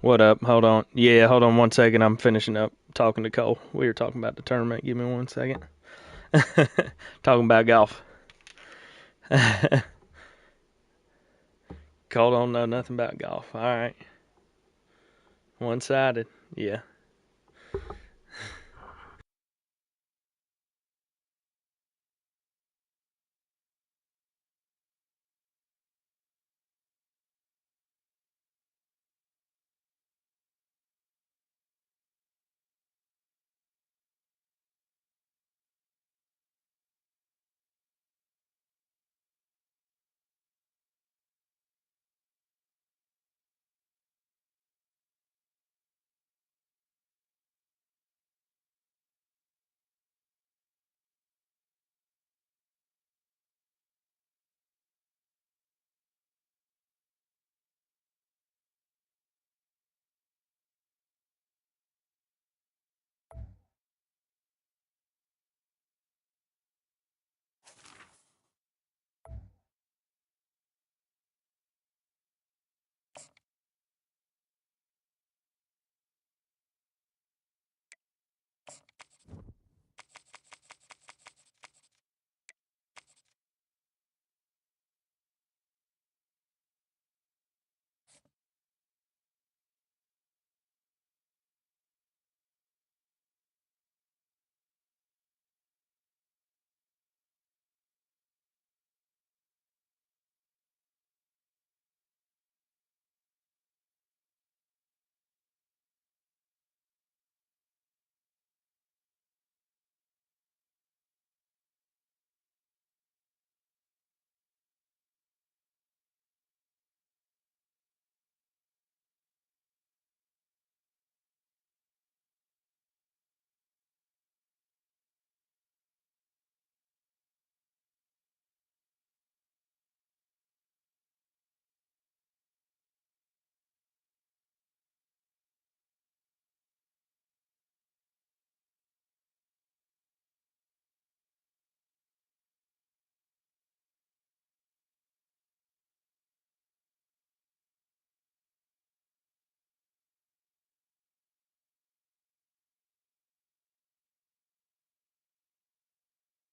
What up? Hold on. Yeah, hold on 1 second. I'm finishing up talking to Cole. We were talking about the tournament. Give me 1 second. Talking about golf. Cole don't know nothing about golf. All right. One sided. Yeah.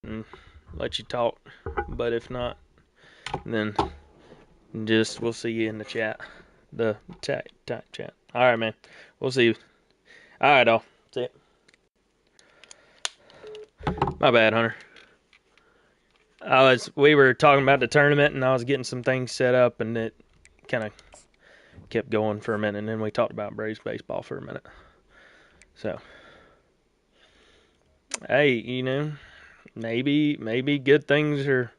Mm, let you talk. But if not, then just we'll see you in the chat. The chat. All right, man. We'll see you. All right, all. See ya. My bad, Hunter. We were talking about the tournament and I was getting some things set up and it kind of kept going for a minute and then we talked about Braves baseball for a minute. So, hey, maybe good things are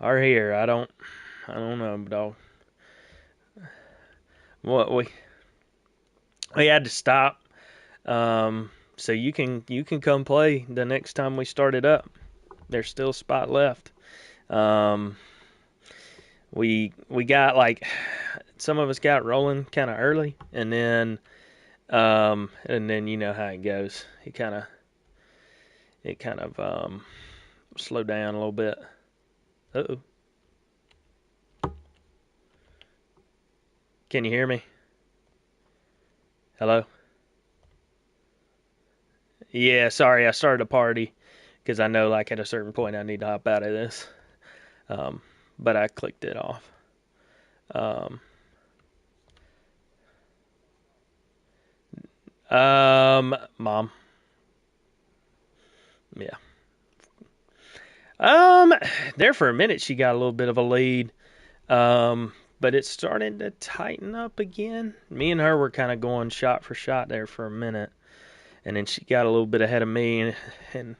here. I don't know, dog. What we had to stop. So you can come play the next time we start it up. There's still a spot left. Um, we got like some of us got rolling kind of early, and then you know how it goes. It kind of slowed down a little bit. Uh-oh. Can you hear me? Hello? Yeah, sorry, I started a party because I know like at a certain point I need to hop out of this. Um, but I clicked it off. Um, Mom. Yeah. Um, there for a minute she got a little bit of a lead. But it's starting to tighten up again. Me and her were kind of going shot for shot there for a minute, and then she got a little bit ahead of me, and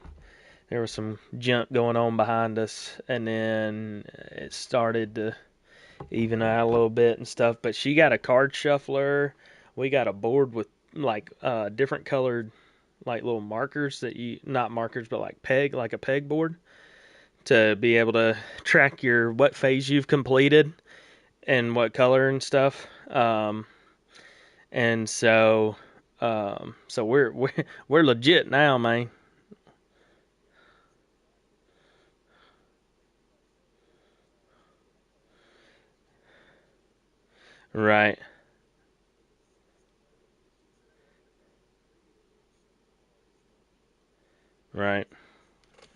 there was some junk going on behind us, and then it started to even out a little bit and stuff. But she got a card shuffler. We got a board with like different colored like little markers that you not markers but like a peg board to be able to track your what phase you've completed and what color and stuff. And so we're legit now, man. Right.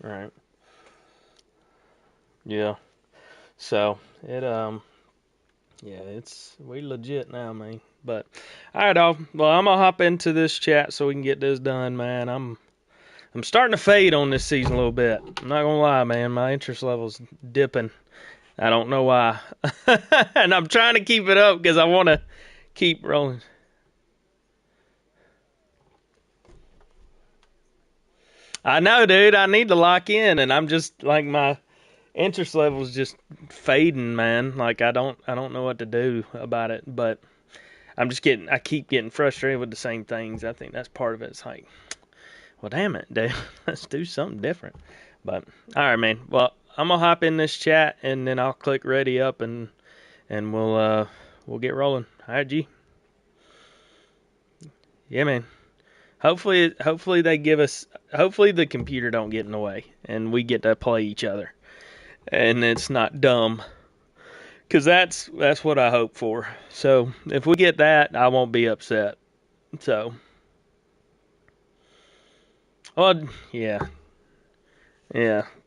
Right. Yeah. So it yeah, we legit now, man. But all right, dog. Well, I'm gonna hop into this chat so we can get this done, man. I'm starting to fade on this season a little bit. I'm not gonna lie, man. My interest level's dipping. I don't know why, and I'm trying to keep it up because I want to keep rolling. I know, dude. I need to lock in, and I'm just like my interest level's just fading, man. Like I don't know what to do about it, but I keep getting frustrated with the same things. I think that's part of it. It's like, well, damn it, dude, let's do something different. But all right, man. Well, I'm gonna hop in this chat and then I'll click ready up and we'll get rolling. All right, G. Yeah, man. Hopefully they give us. Hopefully the computer don't get in the way and we get to play each other, and it's not dumb. Cause that's what I hope for. So if we get that, I won't be upset. So, well, yeah.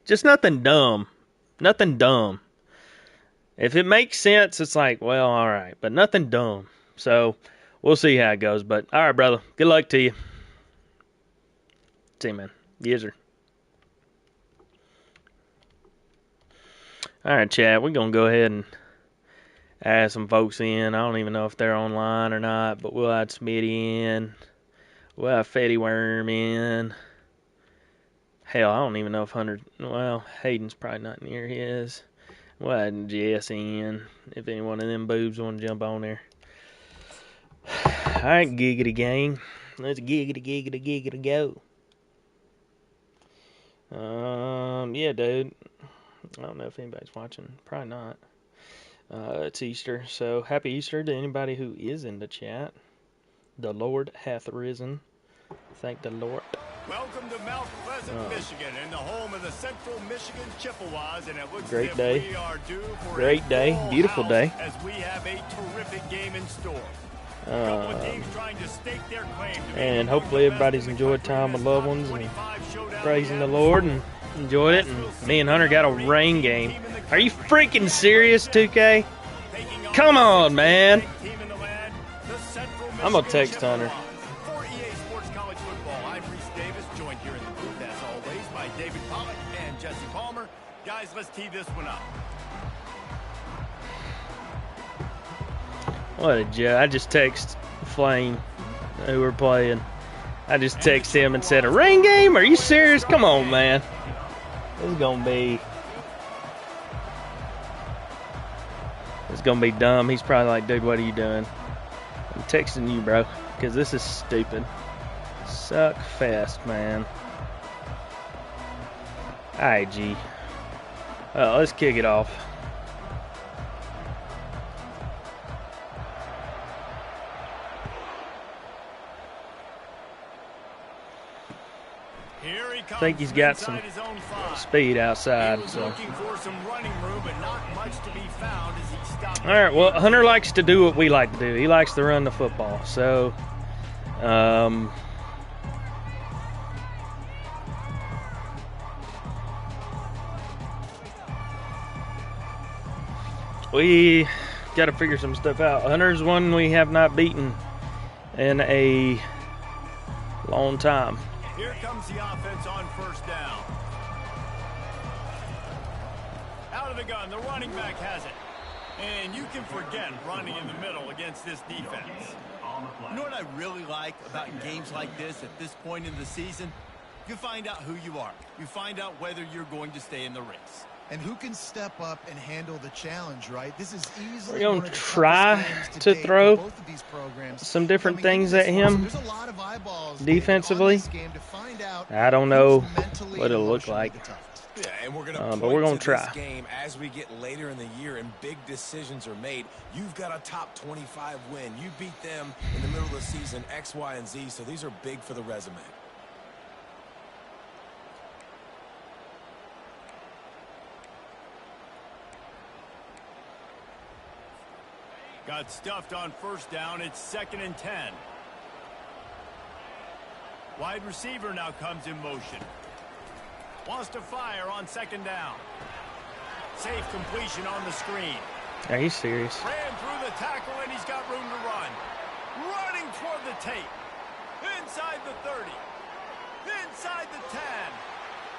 Just nothing dumb. Nothing dumb. If it makes sense, it's like, well, all right, but nothing dumb. So we'll see how it goes. But all right, brother. Good luck to you. See you, man. Yes, sir. All right, Chad. We're gonna go ahead and add some folks in. I don't even know if they're online or not, but we'll add Smitty in. We'll have Fetty Worm in. Hell, I don't even know if Hayden's probably not near his. We'll add Jess in if any one of them boobs want to jump on there. All right, giggity gang. Let's giggity go. Yeah, dude. I don't know if anybody's watching. Probably not. It's Easter, so happy Easter to anybody who is in the chat. The Lord hath risen. Thank the Lord. Welcome to Mount Pleasant, Michigan, and the home of the Central Michigan Chippewas, and it looks great as day. If we are due for great day, beautiful day. As we have a terrific game in store. And hopefully everybody's enjoyed time with loved ones and praising the Lord and enjoyed it. And me and Hunter got a rain game. Are you freaking serious, 2K? Come on, man. I'm gonna text Hunter. For EA Sports College Football, I'm Reese Davis, joined here in the booth, as always, by David Pollack and Jesse Palmer. Guys, let's tee this one up. What a joke. I just text Flame, who we're playing. I just text him and said, a rain game? Are you serious? Come on, man. It's gonna be dumb. He's probably like, dude, what are you doing? I'm texting you, bro, because this is stupid. Suck fest, man. Alright, G. Well, let's kick it off. I think he's got some speed outside. So. All right, well, Hunter likes to do what we like to do. He likes to run the football. So, we got to figure some stuff out. Hunter's one we have not beaten in a long time. Here comes the offense on first down. Out of the gun, the running back has it. And you can forget running in the middle against this defense. You know what I really like about games like this at this point in the season? You find out who you are. You find out whether you're going to stay in the race. And who can step up and handle the challenge, right? This is easily we're going to try to throw some different things at him defensively. I don't know what it'll look like. Yeah, and we're but we're going to try. This game as we get later in the year and big decisions are made. You've got a top 25 win. You beat them in the middle of the season, X, Y, and Z, so these are big for the resume. Got stuffed on first down. It's 2nd and 10. Wide receiver now comes in motion. Wants to fire on second down. Safe completion on the screen. Are you serious? Ran through the tackle, and he's got room to run. Running toward the tape. Inside the 30. Inside the 10.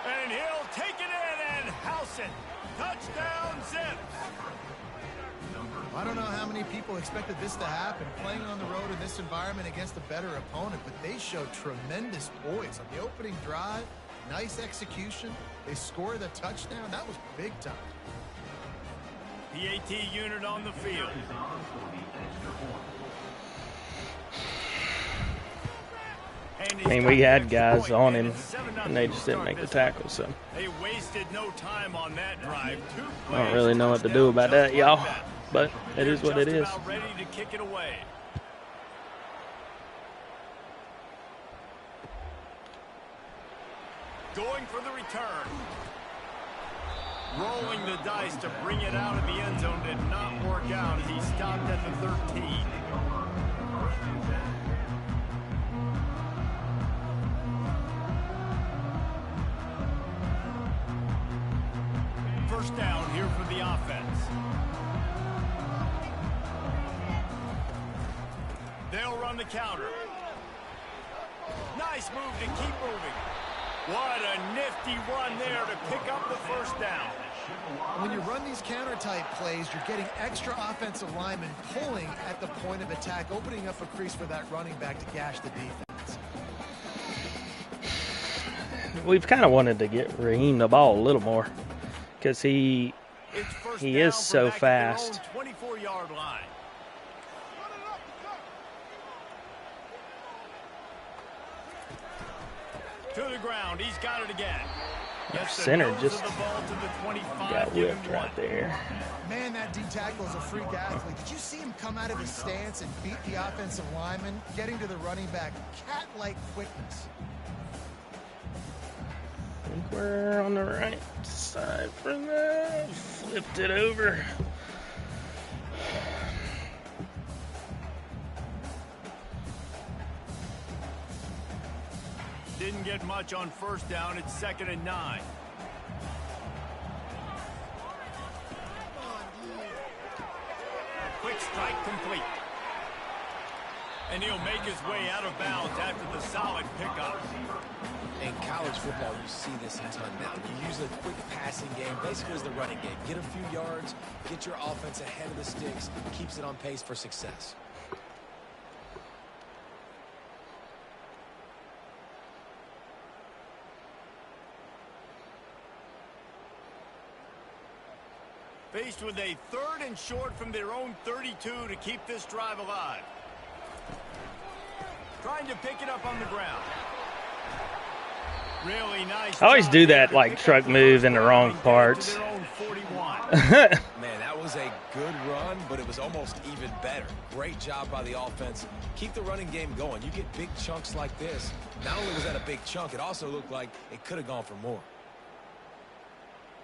And he'll take it in and house it. Touchdown, Zips. I don't know how many people expected this to happen, playing on the road in this environment against a better opponent, but they showed tremendous poise on the opening drive. Nice execution. They scored the touchdown. That was big time. PAT unit on the field. I mean, we had guys on him, and they just didn't make the tackle, so. They wasted no time on that drive. I don't really know what to do about that, y'all, but it is what it is. Ready to kick it away. Going for the return. Rolling the dice to bring it out of the end zone did not work out as he stopped at the 13. First down here for the offense. They'll run the counter. Nice move to keep moving. What a nifty run there to pick up the first down. When you run these counter-type plays, you're getting extra offensive linemen pulling at the point of attack, opening up a crease for that running back to gash the defense. We've kind of wanted to get Raheem the ball a little more because he is so fast. 24-yard line. To the ground, he's got it again. Our center just got whipped right there. Man, that D-tackle is a freak athlete. Did you see him come out of his stance and beat the offensive lineman, getting to the running back? Cat-like quickness. I think we're on the right side for that. Flipped it over. Didn't get much on first down. It's 2nd and 9. Quick strike complete. And he'll make his way out of bounds after the solid pickup. In college football, you see this a ton now. You use a quick passing game, basically as the running game. Get a few yards, get your offense ahead of the sticks, keeps it on pace for success. Faced with a 3rd and short from their own 32 to keep this drive alive. Trying to pick it up on the ground. Really nice. I always do that, like, truck move in the wrong parts. Man, that was a good run, but it was almost even better. Great job by the offense. Keep the running game going. You get big chunks like this. Not only was that a big chunk, it also looked like it could have gone for more.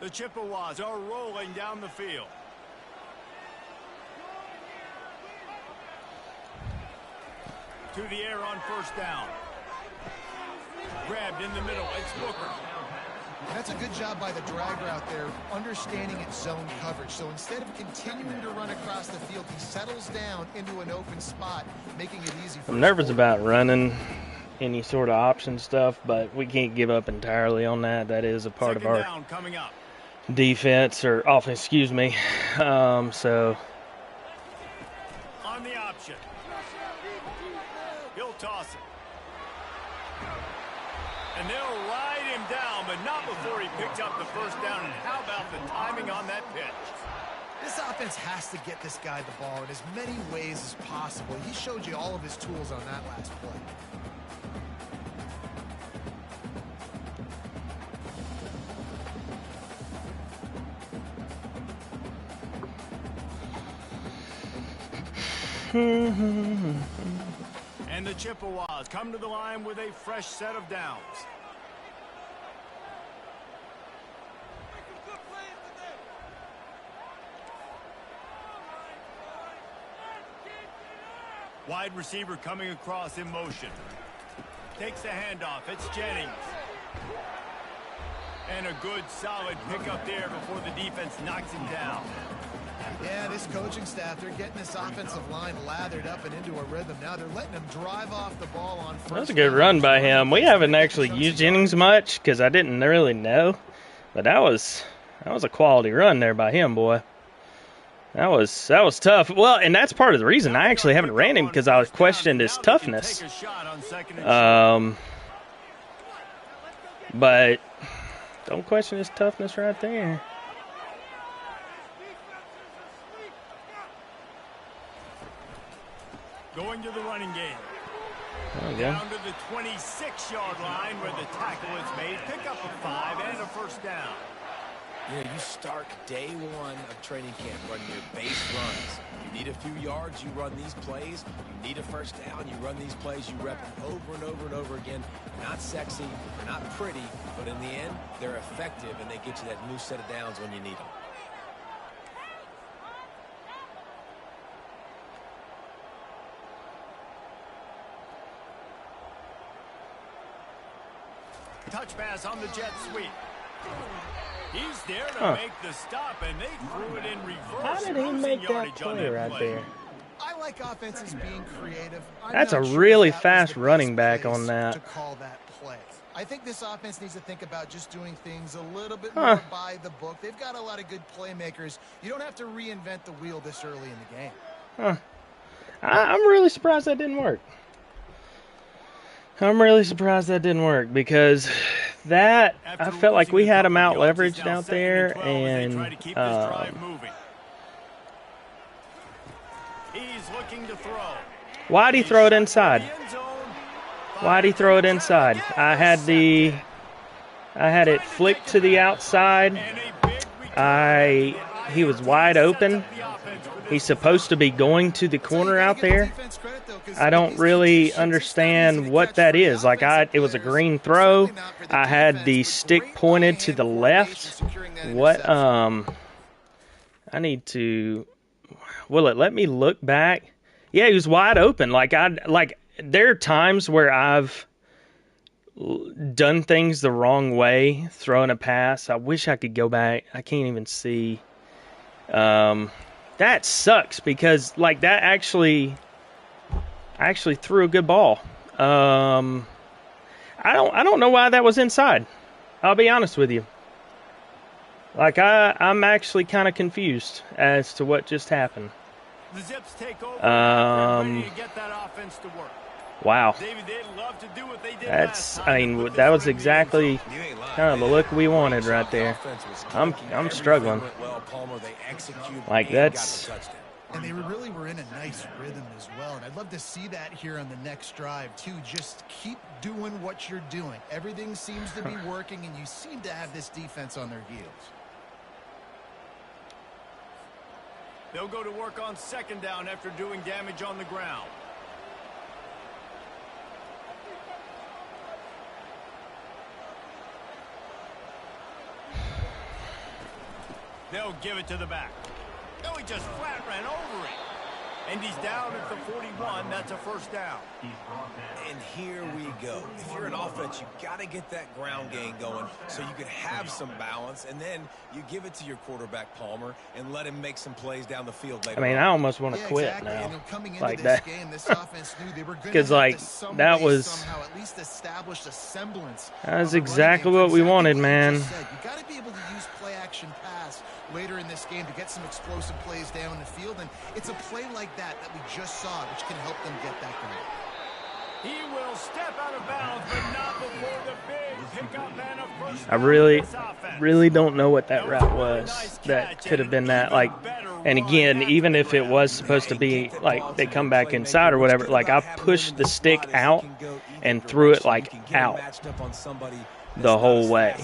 The Chippewas are rolling down the field. To the air on first down. Grabbed in the middle. It's Booker. That's a good job by the drag route there, understanding its zone coverage. So instead of continuing to run across the field, he settles down into an open spot, making it easy for I'm nervous about running any sort of option stuff, but we can't give up entirely on that. That is a part of our defense or offense, excuse me. So on the option, he'll toss it, and they'll ride him down, but not before he picks up the first down. And how about the timing on that pitch? This offense has to get this guy the ball in as many ways as possible. He showed you all of his tools on that last play. And the Chippewas come to the line with a fresh set of downs. Wide receiver coming across in motion. Takes the handoff. It's Jennings. And a good, solid pickup there before the defense knocks him down. Yeah, this coaching staff, they're getting this offensive line lathered up and into a rhythm. Now they're letting them drive off the ball on first. That was a good run by him. We haven't actually used Jennings much because I didn't really know. But that was a quality run there by him, boy. That was tough. Well, and that's part of the reason I actually haven't ran him, because I was questioned his toughness. But don't question his toughness right there. Going to the running game. Down to the 26-yard line where the tackle is made. Pick up a 5 and a first down. You know, you start day one of training camp running your base runs. You need a few yards, you run these plays. You need a first down, you run these plays. You rep over and over and over again. They're not sexy, they're not pretty, but in the end, they're effective, and they get you that new set of downs when you need them. Touch pass on the jet sweep. He's there to make the stop, and they threw it in reverse. How did he make that play right there? I like offenses being creative. That's a really fast running back on that. To call that play. I think this offense needs to think about just doing things a little bit more by the book. They've got a lot of good playmakers. You don't have to reinvent the wheel this early in the game. I'm really surprised that didn't work. I'm really surprised that didn't work, because that, I felt like we had him out leveraged out there, and he's looking to throw. Why'd he throw it inside? Why'd he throw it inside? I had it flicked to the outside. He was wide open. He's supposed to be going to the corner out there. I don't really understand what that is. Like, it was a green throw. I had the stick pointed to the left. What, I need to, will it let me look back? Yeah, he was wide open. There are times where I've done things the wrong way, throwing a pass. I wish I could go back. I can't even see. That sucks, because that actually threw a good ball. I don't know why that was inside. I'll be honest with you. I'm actually kind of confused as to what just happened. The Zips take over. Ready to get that offense to work. Wow. David, they'd love to do what they did That's, that was exactly kind of the look we wanted right there. I'm struggling. That's. And they really were in a nice rhythm as well. And I'd love to see that here on the next drive, too. Just keep doing what you're doing. Everything seems to be working, and you seem to have this defense on their heels. They'll go to work on second down after doing damage on the ground. They'll give it to the back. No, he just flat ran over it. And he's down at the 41. That's a first down. And here we go. If you're an offense, you've got to get that ground game going so you can have some balance. And then you give it to your quarterback, Palmer, and let him make some plays down the field later. I almost want to quit now. Like that. Because, that was... somehow at least established a semblance. That's exactly what we wanted, man. You got to be able to use play-action pass later in this game to get some explosive plays down the field, and it's a play like that we just saw, which can help them get that going. He will step out of bounds, but not before the big pickup and a first. I really don't know what that route was. That could have been that, and again, even if it was supposed to be, they come back inside or whatever, I pushed the stick out and threw it, out the whole way.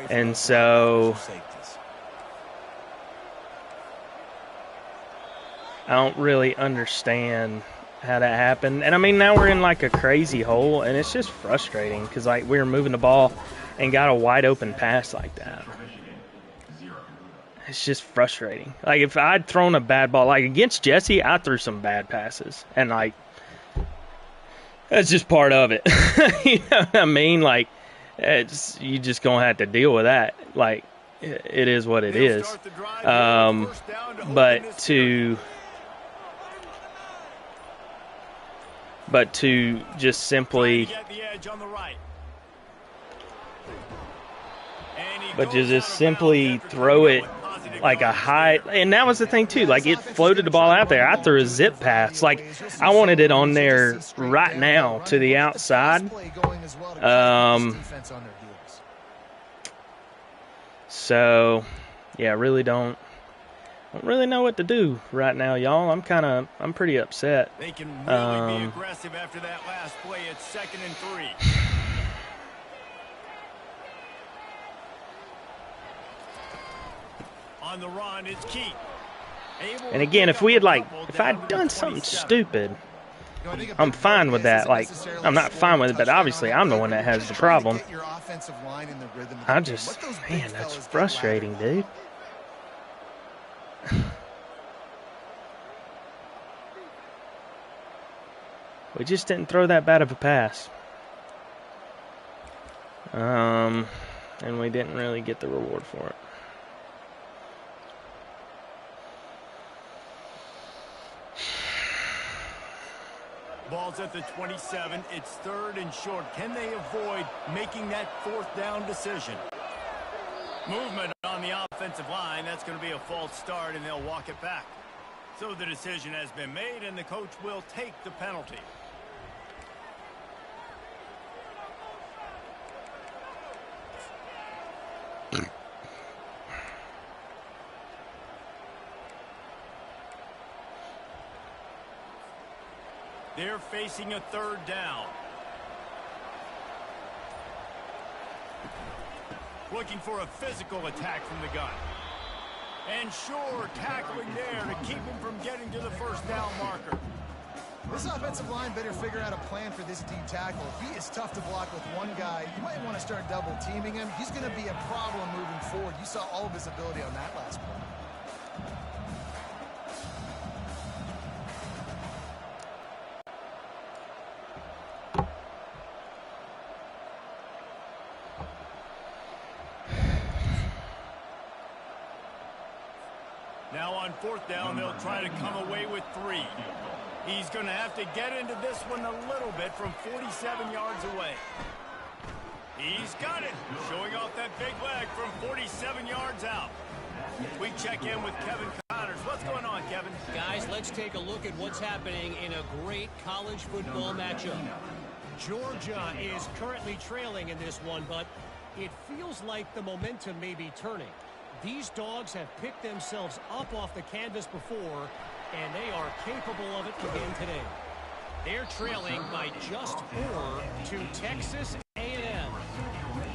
And so... I don't really understand how that happened. And now we're in a crazy hole, and it's just frustrating because we were moving the ball and got a wide open pass like that. It's just frustrating. If I'd thrown a bad ball, against Jesse, I threw some bad passes, and that's just part of it. You know what I mean? you just gonna have to deal with that. Like, it is what it is. But to just simply, throw it like a high, and that was the thing too. Like, it floated the ball out there. I threw a zip pass. Like, I wanted it on there right now to the outside. So, yeah, I really don't really know what to do right now, y'all. I'm pretty upset. They can really be aggressive after that last play. It's 2nd and 3. On the run, it's Keith. And again, if I'd done something stupid, I'm fine with that. Like, I'm not fine with it, but obviously I'm the one that has the problem. Man, that's frustrating, dude. We just didn't throw that bad of a pass. And we didn't really get the reward for it. Ball's at the 27. It's 3rd and short. Can they avoid making that 4th down decision? Movement on the offensive line. That's going to be a false start, and they'll walk it back. So the decision has been made, and the coach will take the penalty. They're facing a 3rd down. Looking for a physical attack from the gun. And sure, tackling there to keep him from getting to the 1st down marker. This offensive line better figure out a plan for this D tackle. He is tough to block with one guy. You might want to start double teaming him. He's going to be a problem moving forward. You saw all of his ability on that last play. Now on 4th down, they'll try to come away with 3. He's going to have to get into this one a little bit from 47 yards away. He's got it, showing off that big leg from 47 yards out. We check in with Kevin Connors. What's going on, Kevin? Guys, let's take a look at what's happening in a great college football matchup. Georgia is currently trailing in this one, but it feels like the momentum may be turning. These dogs have picked themselves up off the canvas before, and they are capable of it again today. They're trailing by just 4 to Texas A&M.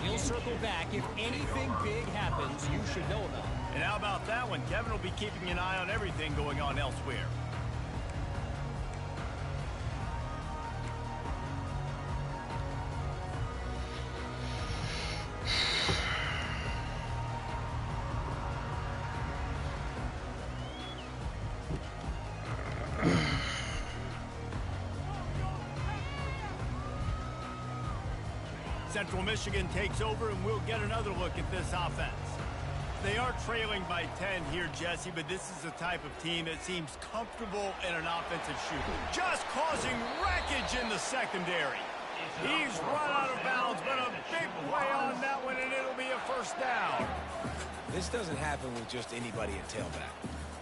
We'll circle back. If anything big happens, you should know about it. And how about that one? Kevin will be keeping an eye on everything going on elsewhere. Central Michigan takes over, and we'll get another look at this offense. They are trailing by 10 here, Jesse, but this is the type of team that seems comfortable in an offensive shooting. Just causing wreckage in the secondary. He's run out of bounds, but a big play on that one, and it'll be a 1st down. This doesn't happen with just anybody at tailback.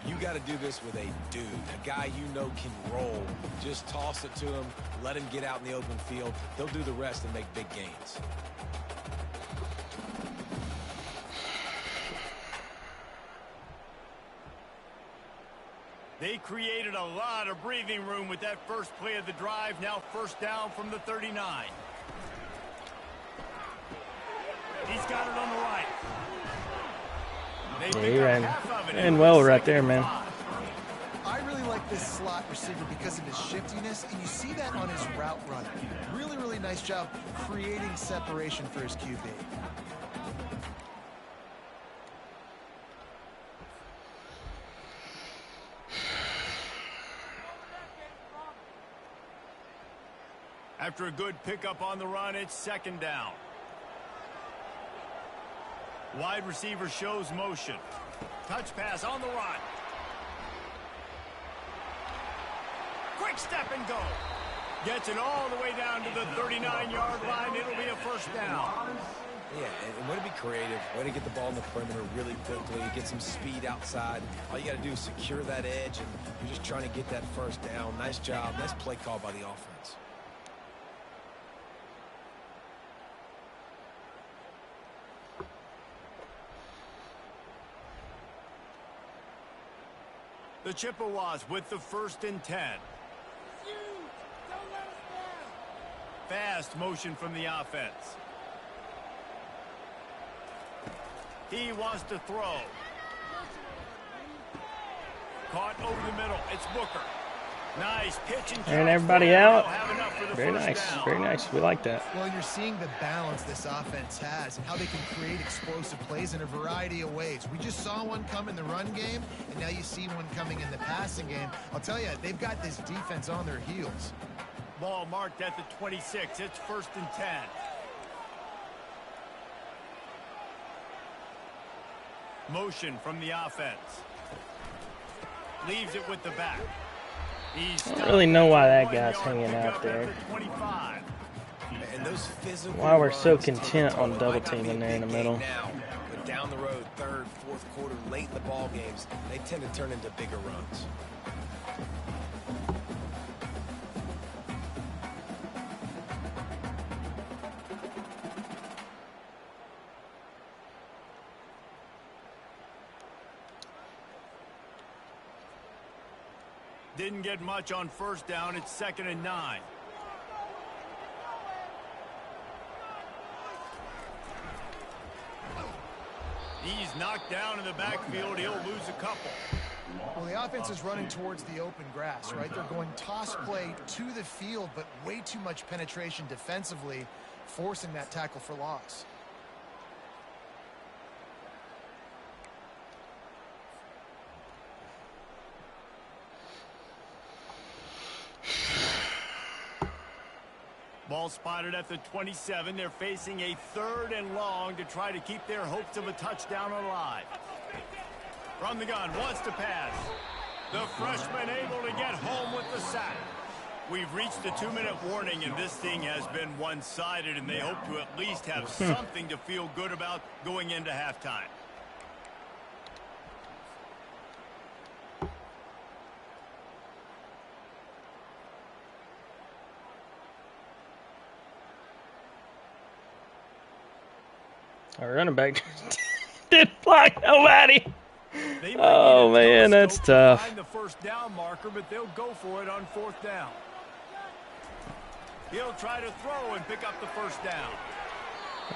You got to do this with a dude, a guy you know can roll. Just toss it to him, let him get out in the open field. They'll do the rest and make big gains. They created a lot of breathing room with that first play of the drive. Now 1st down from the 39. He's got it on the right. Yeah, he ran well right there, man. I really like this slot receiver because of his shiftiness, and you see that on his route run. Really, really nice job creating separation for his QB. After a good pickup on the run, it's 2nd down. Wide receiver shows motion. Touch pass on the run. Quick step and go. Gets it all the way down to the 39-yard line. It'll be a first down. Yeah, and way to be creative, way to get the ball in the perimeter really quickly, get some speed outside. All you got to do is secure that edge, and you're just trying to get that first down. Nice job. Nice play call by the offense. The Chippewas with the 1st and 10. Fast motion from the offense. He wants to throw. Caught over the middle. It's Booker. Nice pitch and everybody out. Very nice. Very nice. We like that. Well, you're seeing the balance this offense has and how they can create explosive plays in a variety of ways. We just saw one come in the run game, and now you see one coming in the passing game. I'll tell you, they've got this defense on their heels. Ball marked at the 26. It's 1st and 10. Motion from the offense. Leaves it with the back. I don't really know why that guy's hanging out there. And those why we're so content on double teaming there in the middle. But down the road, 3rd, 4th quarter, late in the ball games, they tend to turn into bigger runs. Didn't get much on 1st down. It's 2nd and 9. He's knocked down in the backfield. He'll lose a couple. Well, the offense is running towards the open grass, right? They're going toss play to the field, but way too much penetration defensively, forcing that tackle for loss. Ball spotted at the 27. They're facing a 3rd and long to try to keep their hopes of a touchdown alive. From the gun, wants to pass. The freshman able to get home with the sack. We've reached the 2-minute warning, and this thing has been one-sided, and they hope to at least have something to feel good about going into halftime. Our running back didn't block nobody. Oh man, that's tough. Find the 1st down marker, but they'll go for it on 4th down. He'll try to throw and pick up the 1st down.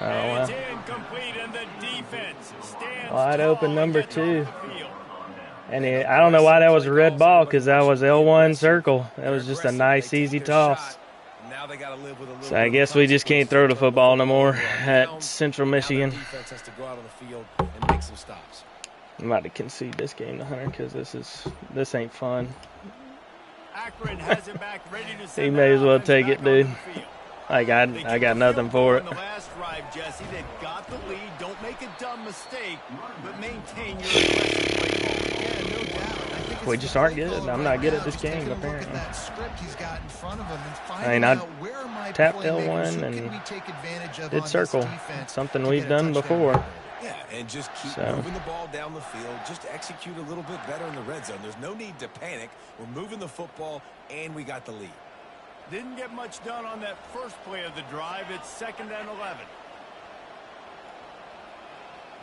Oh, well. It's incomplete, and the defense stands wide open number 2. And I I don't know why that was a red ball, because that was L1 circle. That was just a nice, easy toss. Now they gotta live with a little So I guess we just can't throw the football no more at Central Michigan. Defense has to go out on the field and make some stops. I'm about to concede this game to Hunter because this ain't fun. Akron has it back, ready to He send may as well offense take back it, dude. on the field. I got nothing for it. On the last drive, Jesse, they've got the lead. Don't make a dumb mistake, but maintain your aggressive play call. Yeah, no doubt. I think it's We just aren't good. I'm not good at this just take game, a look at apparently. that script he's got in front of him and I finding mean, I out where are my tapped playmakers, L1 who and can we take advantage of on did this circle. defense Something to we've get a done touchdown. before. Yeah, and just keep So. moving the ball down the field. Just execute a little bit better in the red zone. There's no need to panic. We're moving the football, and we got the lead. Didn't get much done on that first play of the drive. It's 2nd and 11.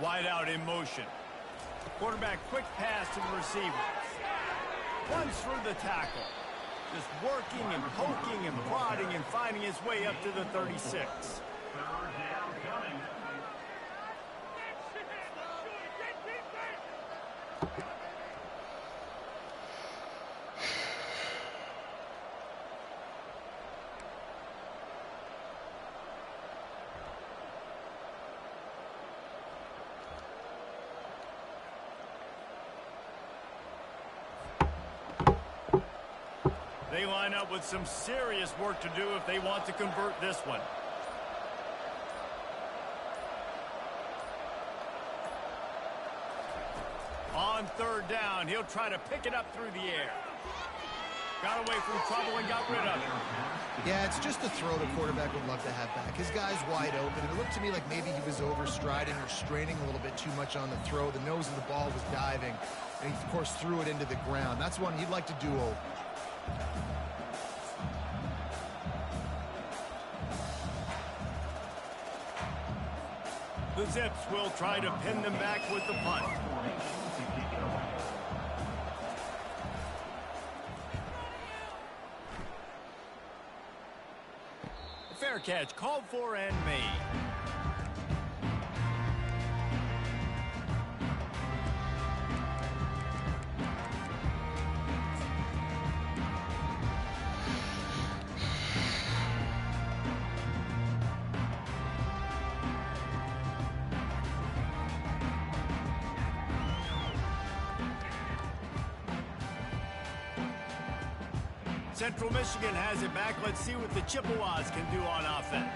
Wide out in motion. Quarterback quick pass to the receiver. Runs through the tackle. Just working and poking and prodding and finding his way up to the 36. They line up with some serious work to do if they want to convert this one. On third down, he'll try to pick it up through the air. Got away from trouble and got rid of it. Yeah, it's just a throw the quarterback would love to have back. His guy's wide open, and it looked to me like maybe he was overstriding or straining a little bit too much on the throw. The nose of the ball was diving, and he, of course, threw it into the ground. That's one he'd like to do over. The Zips will try to pin them back with the punt. Fair catch, called for and made. Central Michigan has it back. Let's see what the Chippewas can do on offense.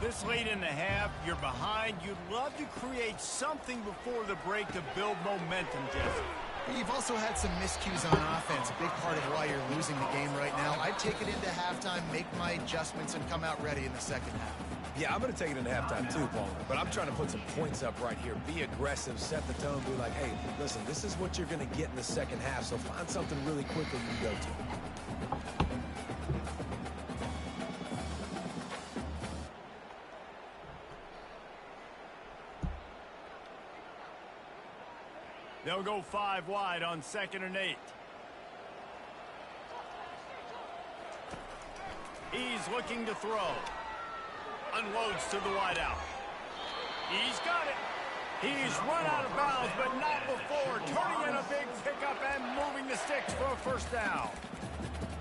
This late in the half, you're behind. You'd love to create something before the break to build momentum, Jesse. You've also had some miscues on offense, a big part of why you're losing the game right now. I'd take it into halftime, make my adjustments, and come out ready in the second half. Yeah, I'm going to take it into halftime too, Paul. But I'm trying to put some points up right here. Be aggressive, set the tone, be like, hey, listen, this is what you're going to get in the second half, so find something really quickly you can go to. They'll go 5 wide on 2nd and 8. He's looking to throw. Unloads to the wideout. He's got it. He's run out of bounds, but not before. Turning in a big pickup and moving the sticks for a first down.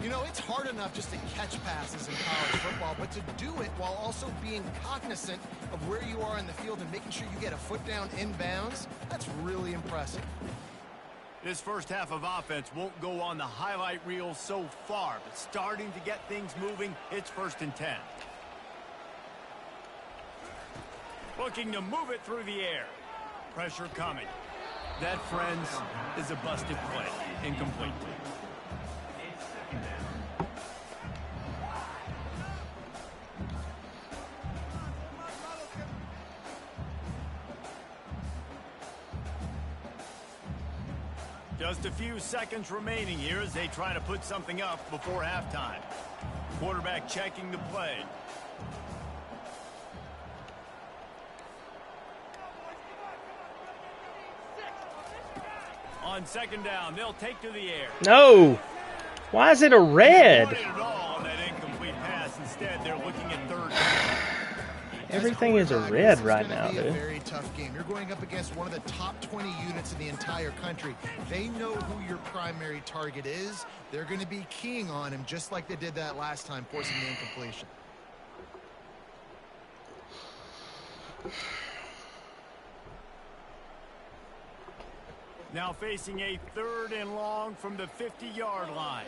You know, it's hard enough just to catch passes in college football, but to do it while also being cognizant of where you are in the field and making sure you get a foot down inbounds, that's really impressive. This first half of offense won't go on the highlight reel so far, but starting to get things moving, it's 1st and 10. Looking to move it through the air. Pressure coming. That, friends, is a busted play. Incomplete. Just a few seconds remaining here as they try to put something up before halftime. Quarterback checking the play. On 2nd down, they'll take to the air. No. Why is it a red? Not at all on that incomplete pass. Instead, they're looking at 3rd down. Everything is a red right now, dude. It's going to be a dude. very tough game. You're going up against one of the top 20 units in the entire country. They know who your primary target is. They're going to be keying on him just like they did that last time, forcing the incompletion. Now facing a 3rd and long from the 50-yard line.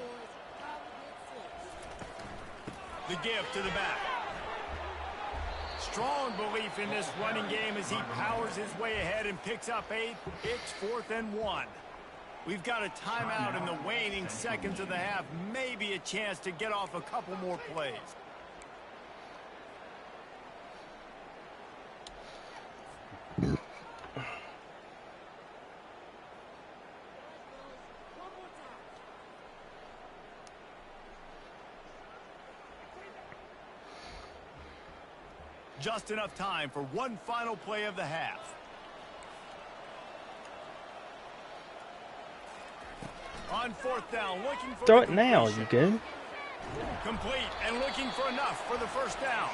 The give to the back. Strong belief in this running game as he powers his way ahead and picks up 8. It's 4th and 1. We've got a timeout in the waning seconds of the half. Maybe a chance to get off a couple more plays. Just enough time for one final play of the half. On 4th down, looking for Throw it now, you goon. Complete and looking for enough for the first down.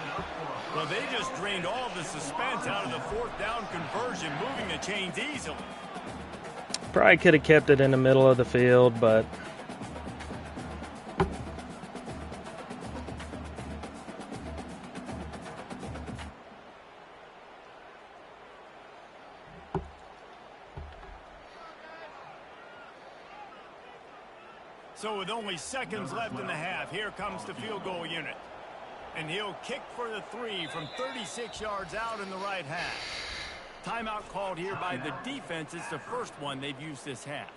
Well, they just drained all the suspense out of the 4th down conversion, moving the chains easily. Probably could have kept it in the middle of the field, but so with only seconds left in the half, here comes the field goal unit. And he'll kick for the 3 from 36 yards out in the right half. Timeout called here by the defense. It's the first one they've used this half.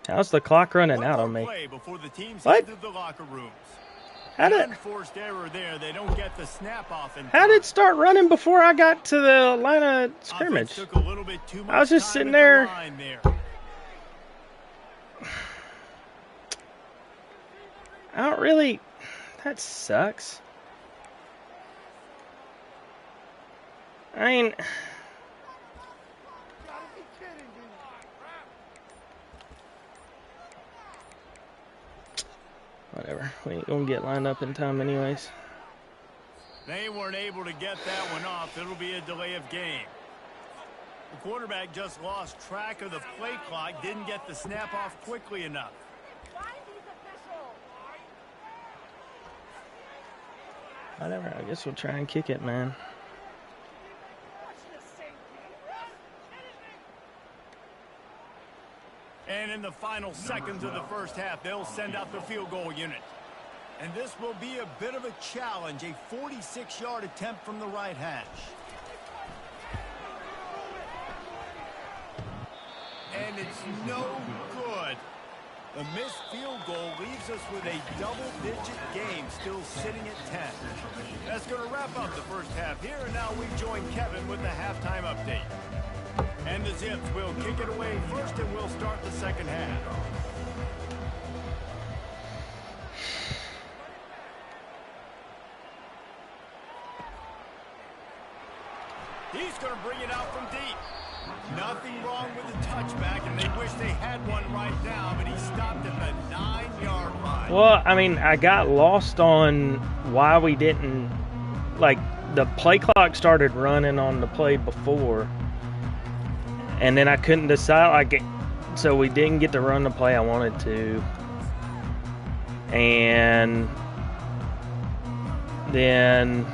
How's the clock running out on me? Before the teams What? head to the locker rooms. How did Unforced error there. They don't get the snap off in how did it start running before I got to the line of scrimmage? Offense took a little bit too much I was just time sitting at the there. line there. I don't really. That sucks. I mean, whatever. We ain't gonna get lined up in time, anyways. They weren't able to get that one off. It'll be a delay of game. The quarterback just lost track of the play clock, didn't get the snap off quickly enough. Whatever. I guess we'll try and kick it, man. And in the final seconds of the first half, they'll send out the field goal unit. And this will be a bit of a challenge, a 46-yard attempt from the right hash. And it's no good. The missed field goal leaves us with a double-digit game still sitting at 10. That's going to wrap up the first half here, and now we join Kevin with the halftime update. And the Zips will kick it away first, and we'll start the second half. He's going to bring it out from deep. Nothing wrong with the touchback, and they wish they had one right now, but he stopped at the 9-yard line. Well, I mean, I got lost on why we didn't, like, the play clock started running on the play before, and then I couldn't decide, like, so we didn't get to run the play I wanted to, and then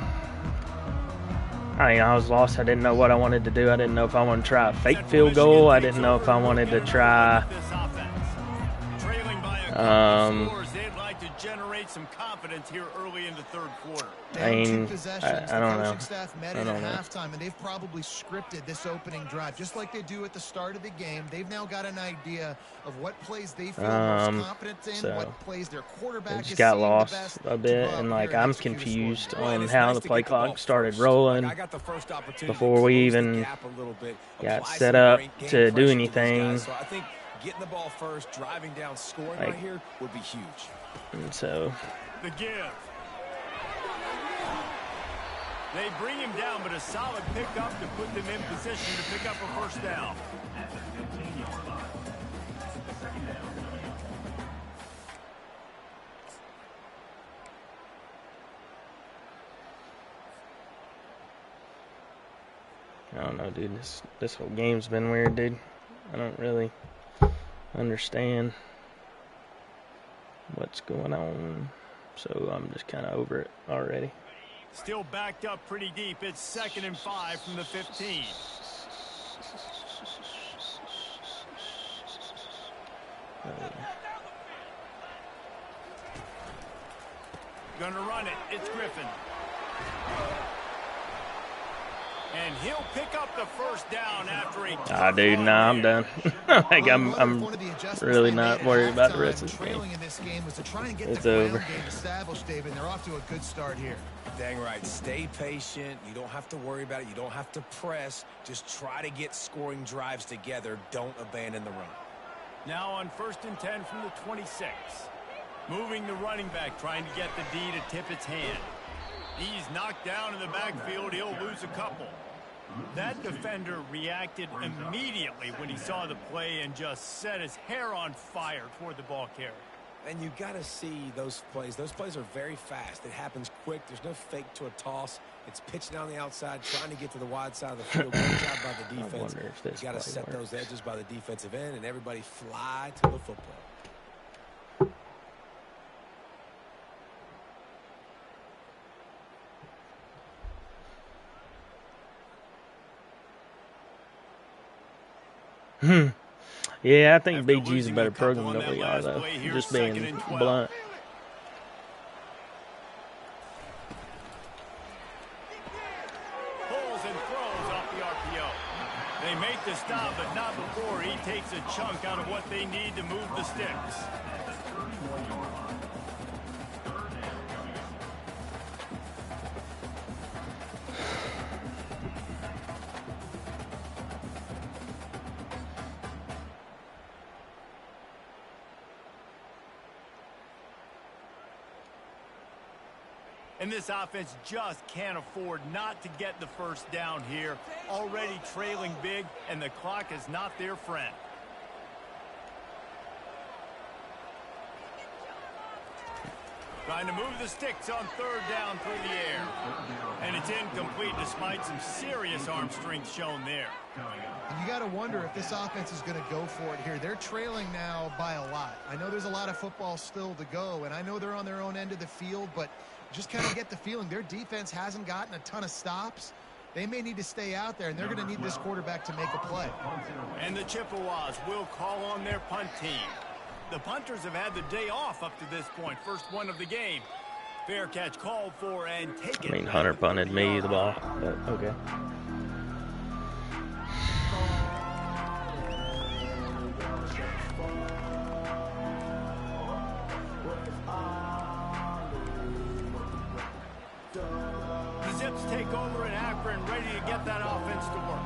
I was lost. I didn't know what I wanted to do. I didn't know if I wanted to try a fake field goal. I didn't know if I wanted to try generate some confidence here early in the third quarter. I mean, I don't know. Staff met in at halftime, and they've probably scripted this opening drive just like they do at the start of the game. They've now got an idea of what plays they feel most confident in, what plays their quarterback just is got seeing lost the best a bit, and like I'm confused on how the play clock started rolling before we even got set up to do anything. So I think getting the ball first, driving down, scoring right here would be huge. And so the give. They bring him down, but a solid pickup to put them in position to pick up a first down. I don't know, dude. This whole game's been weird, dude. I don't really understand what's going on, so I'm just kind of over it already. Still backed up pretty deep. It's 2nd and 5 from the 15. Gonna run it. It's Griffin. And he'll pick up the first down after a dude, nah, I'm done. Like I'm really not worried about the rest of the game. It's over. They're off to a good start here. Dang right. Stay patient. You don't have to worry about it. You don't have to press. Just try to get scoring drives together. Don't abandon the run. Now on 1st and 10 from the 26. Moving the running back, trying to get the D to tip its hand. He's knocked down in the backfield. He'll lose a couple. That defender reacted immediately when he saw the play and just set his hair on fire toward the ball carrier. And you got to see those plays. Those plays are very fast. It happens quick. There's no fake to a toss. It's pitched down the outside, trying to get to the wide side of the field. Great job by the defense. You got to set those edges by the defensive end, and everybody fly to the football. Yeah, I think BG's a better program than we are, though. Just being blunt. Pulls and throws off the RPO. They make the stop, but not before he takes a chunk out of what they need to move the sticks. And this offense just can't afford not to get the first down here. Already trailing big, and the clock is not their friend. Trying to move the sticks on third down through the air. And it's incomplete despite some serious arm strength shown there. And you got to wonder if this offense is going to go for it here. They're trailing now by a lot. I know there's a lot of football still to go, and I know they're on their own end of the field, but just kind of get the feeling their defense hasn't gotten a ton of stops. They may need to stay out there, and they're going to need this quarterback to make a play. And the Chippewas will call on their punt team. The punters have had the day off up to this point. First one of the game. Fair catch called for and taken. I mean, Hunter punted me the ball, but okay. The Zips take over in Akron, ready to get that offense to work.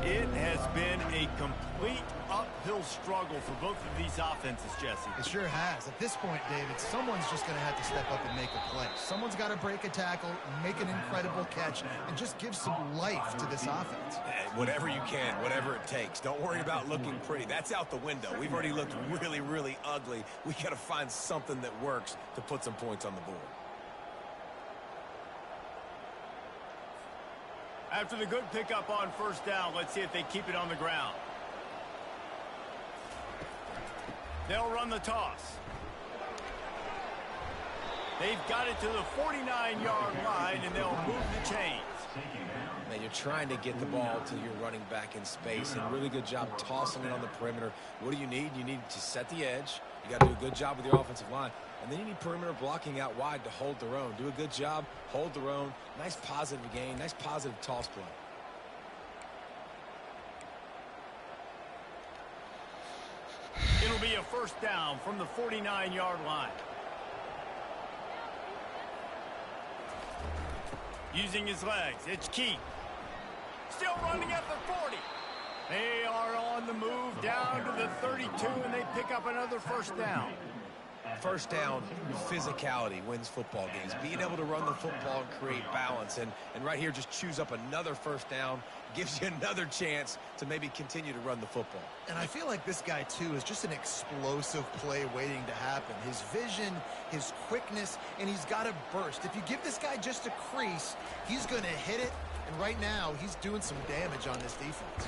It has been a complete uphill struggle for both of these offenses, Jesse. It sure has. At this point, David, someone's just going to have to step up and make a play. Someone's got to break a tackle, make an incredible catch, and just give some life to this offense. Whatever you can, whatever it takes. Don't worry about looking pretty. That's out the window. We've already looked really, really ugly. We got to find something that works to put some points on the board. After the good pickup on first down, let's see if they keep it on the ground. They'll run the toss. They've got it to the 49-yard line, and they'll move the chains. Man, you're trying to get the ball to your running back in space, and really good job tossing it on the perimeter. What do you need? You need to set the edge. You got to do a good job with your offensive line. And then you need perimeter blocking out wide to hold their own. Do a good job, hold their own. Nice positive gain, nice positive toss play. It'll be a first down from the 49-yard line. Using his legs, it's Keith. Still running at the 40. They are on the move down to the 32, and they pick up another first down. First down, physicality wins football games. Being able to run the football and create balance. And right here, just choose up another first down. Gives you another chance to maybe continue to run the football. And I feel like this guy, too, is just an explosive play waiting to happen. His vision, his quickness, and he's got a burst. If you give this guy just a crease, he's going to hit it. And right now, he's doing some damage on this defense.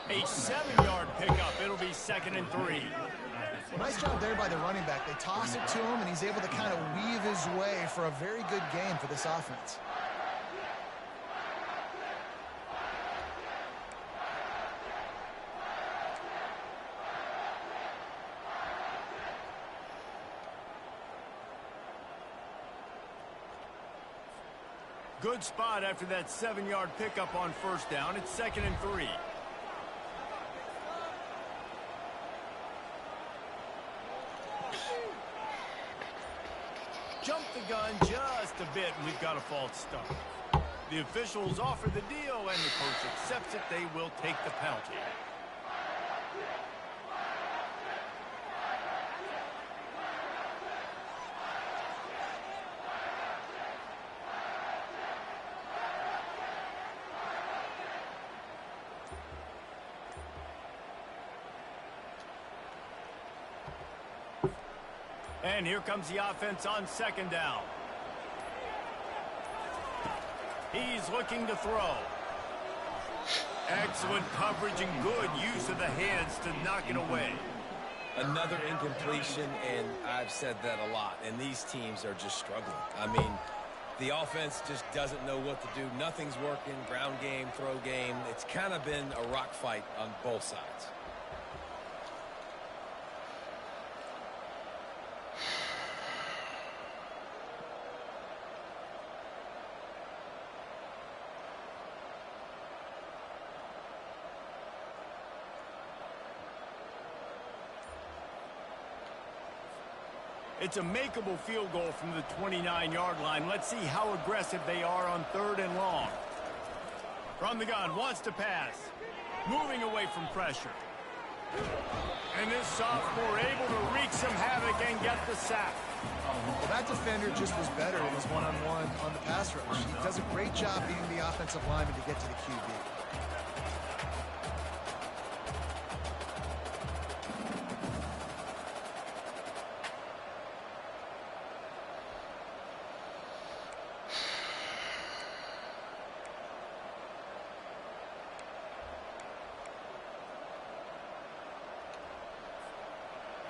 A 7-yard pickup. It'll be 2nd and 3. Nice job there by the running back. They toss it to him, and he's able to kind of weave his way for a very good gain for this offense. Good spot after that 7-yard pickup on first down. It's 2nd and 3. Jump the gun just a bit, and we've got a false start. The officials offer the deal, and the coach accepts it. They will take the penalty. And here comes the offense on second down. He's looking to throw. Excellent coverage and good use of the hands to knock it away. Another incompletion, and I've said that a lot, and these teams are just struggling. I mean, the offense just doesn't know what to do. Nothing's working, ground game, throw game. It's kind of been a rock fight on both sides. It's a makeable field goal from the 29-yard line. Let's see how aggressive they are on 3rd and long. From the gun, wants to pass. Moving away from pressure. And this sophomore able to wreak some havoc and get the sack. Well, that defender just was better in his one-on-one on the pass rush. He does a great job beating the offensive lineman to get to the QB.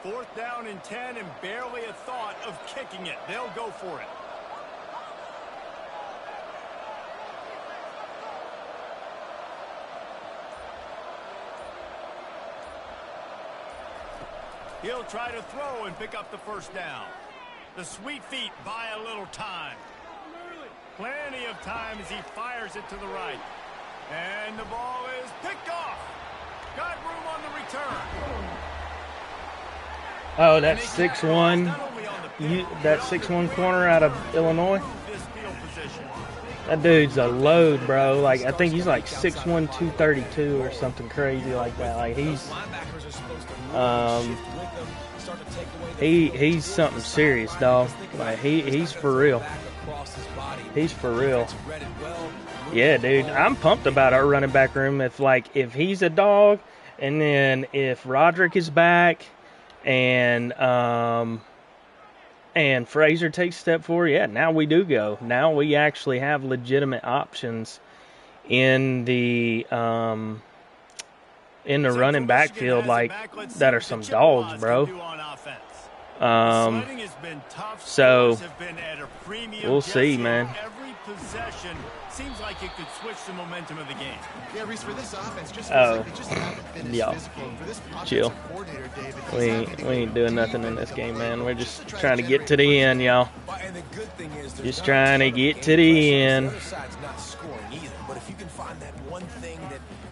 Fourth down and 10 and barely a thought of kicking it. They'll go for it. He'll try to throw and pick up the first down. The sweet feet buy a little time. Plenty of time as he fires it to the right. And the ball is picked off. Got room on the return. Oh, that's 6'1". That 6'1" corner out of Illinois. That dude's a load, bro. Like, I think he's like 6'1", 232 or something crazy like that. Like, he's something serious, dog. Like, he's for real. He's for real. Yeah, dude. I'm pumped about our running back room. If he's a dog, and then if Roderick is back, and Frazier takes a step forward, yeah, now we do go. Now we actually have legitimate options in the running backfield, like, that are some dogs, bro. So we'll see, man. Possession seems like it could switch the momentum of the game. Yeah, Reese, for this offense, just like they just haven't been as physical. For this chill. David, we ain't doing nothing in this game, man. We're just trying to get to the end, y'all. Just trying to get to the end. The other side's not scoring either, but if you can find that one thing,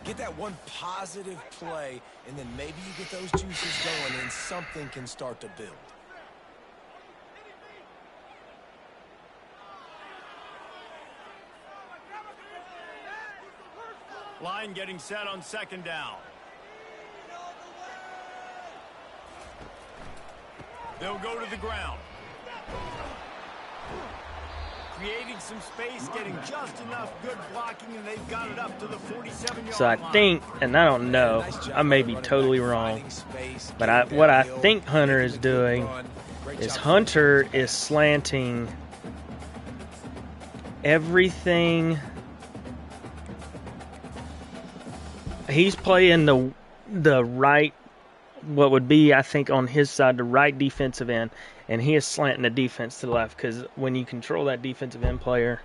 get that one positive play, and then maybe you get those juices going, and something can start to build. Line getting set on second down. They'll go to the ground. Creating some space, getting just enough good blocking, and they've got it up to the 47-yard line. So I think, and I don't know, I may be totally wrong, but what I think Hunter is doing is Hunter is slanting everything. He's playing the right, what would be, I think, on his side, the right defensive end, and he is slanting the defense to the left, because when you control that defensive end player,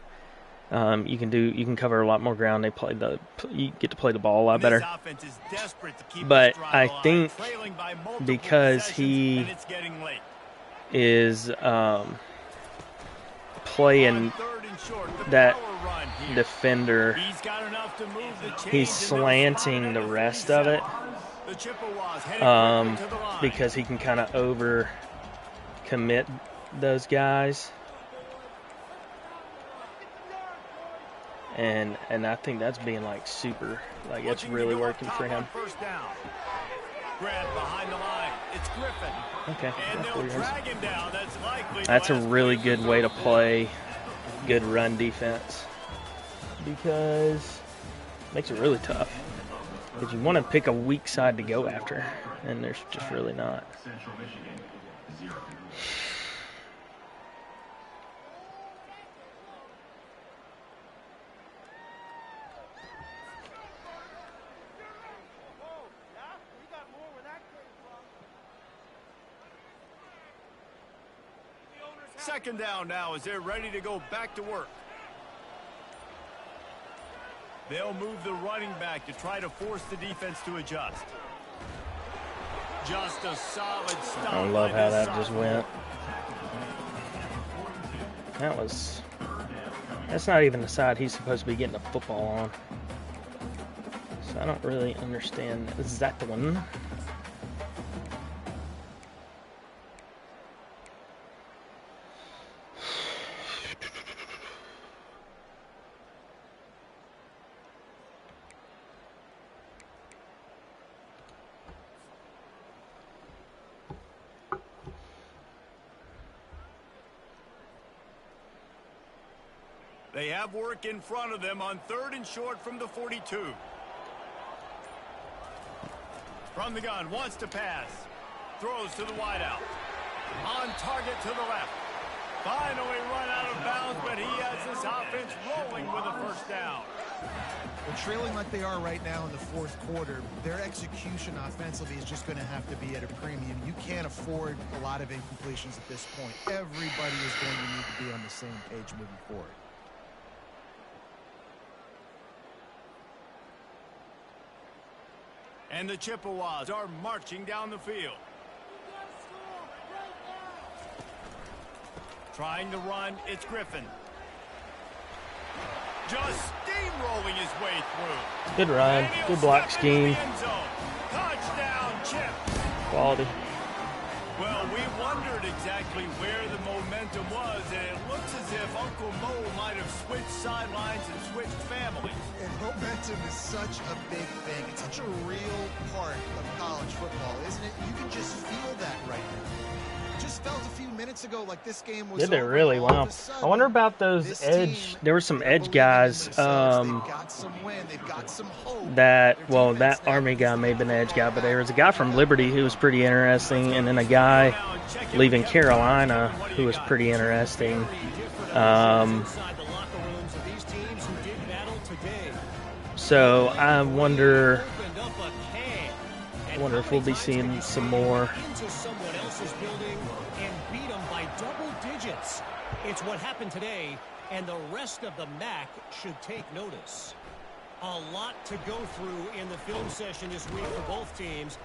you can cover a lot more ground. You get to play the ball a lot better. But I think because he is playing that defender, he's slanting the rest of it, because he can kind of over commit those guys, and I think that's being like super, like, it's really working for him. Okay, that's a really good way to play good run defense, because it makes it really tough, because you want to pick a weak side to go after, and there's just really not. Second down now as they're ready to go back to work. They'll move the running back to try to force the defense to adjust. Just a solid stop. I love how that just went. That's not even the side he's supposed to be getting the football on. So I don't really understand that one. They have work in front of them on 3rd and short from the 42. From the gun, wants to pass. Throws to the wideout. On target to the left. Finally run out of bounds, but he has this offense rolling with a first down. Well, trailing like they are right now in the 4th quarter, their execution offensively is just going to have to be at a premium. You can't afford a lot of incompletions at this point. Everybody is going to need to be on the same page moving forward. And the Chippewas are marching down the field. Trying to run, it's Griffin. Just steamrolling his way through. Good run, good block scheme. Touchdown, Chip. Quality. Well, we wondered exactly where the momentum was, and it looks as if Uncle Mo might have switched sidelines and switched families. And momentum is such a big thing. It's such a real part of college football, isn't it? You can just feel that right now. Just felt a few minutes ago like this game was Did they over. really? All Wow. of a sudden, I wonder about those this edge. team, There were some they're edge believing in guys themselves. They've got some wind. They've got some hope. that, Their well, defense that now Army needs guy to may have been the get edge the guy, ball but there back. was a guy from Liberty who was pretty interesting, and then a guy leaving Carolina who was pretty interesting. So I wonder if we'll be seeing some more. It's what happened today, and the rest of the MAC should take notice. A lot to go through in the film session this week for both teams,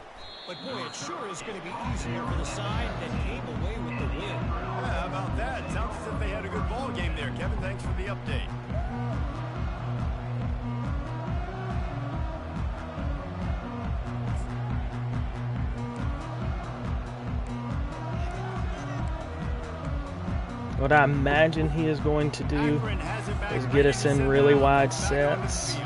but boy, it sure is going to be easier for the side that came away with the win. Yeah, how about that? Sounds as if they had a good ball game there. Kevin, thanks for the update. What I imagine he is going to do is get us in really wide sets.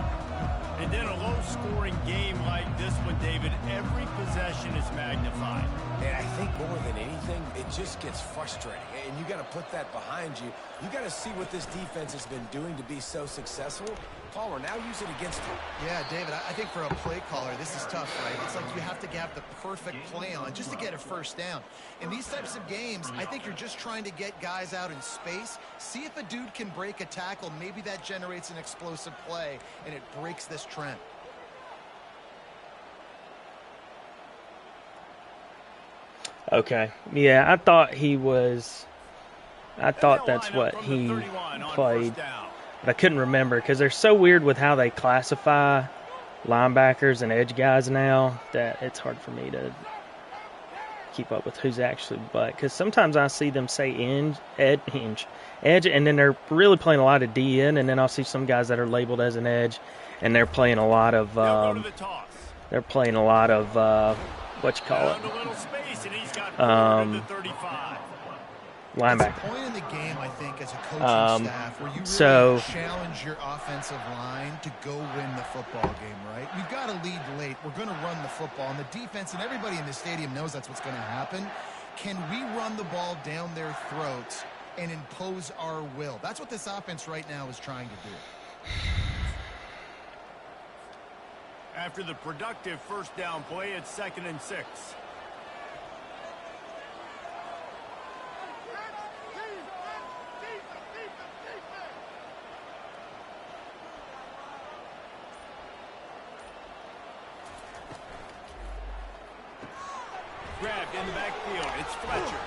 And then a low-scoring game like this one, David, every possession is magnified. And I think more than anything, it just gets frustrating. And you got to put that behind you. You got to see what this defense has been doing to be so successful. Palmer, now use it against him. Yeah, David, I think for a play caller, this is tough, right? It's like you have to have the perfect play on just to get a first down. In these types of games, I think you're just trying to get guys out in space, see if a dude can break a tackle. Maybe that generates an explosive play, and it breaks this trend. Okay. Yeah, I thought that's what he played. But I couldn't remember because they're so weird with how they classify linebackers and edge guys now that it's hard for me to keep up with who's actually but. Because sometimes I see them say edge, and then they're really playing a lot of DN, and then I'll see some guys that are labeled as an edge, and they're playing a lot of linebacker. It's a point in the game, I think, as a coaching staff where you really challenge your offensive line to go win the football game, right? We've got to lead late. We're going to run the football. And the defense and everybody in the stadium knows that's what's going to happen. Can we run the ball down their throats and impose our will? That's what this offense right now is trying to do. After the productive first down play, it's 2nd and 6. grabbed in the backfield. It's Fletcher.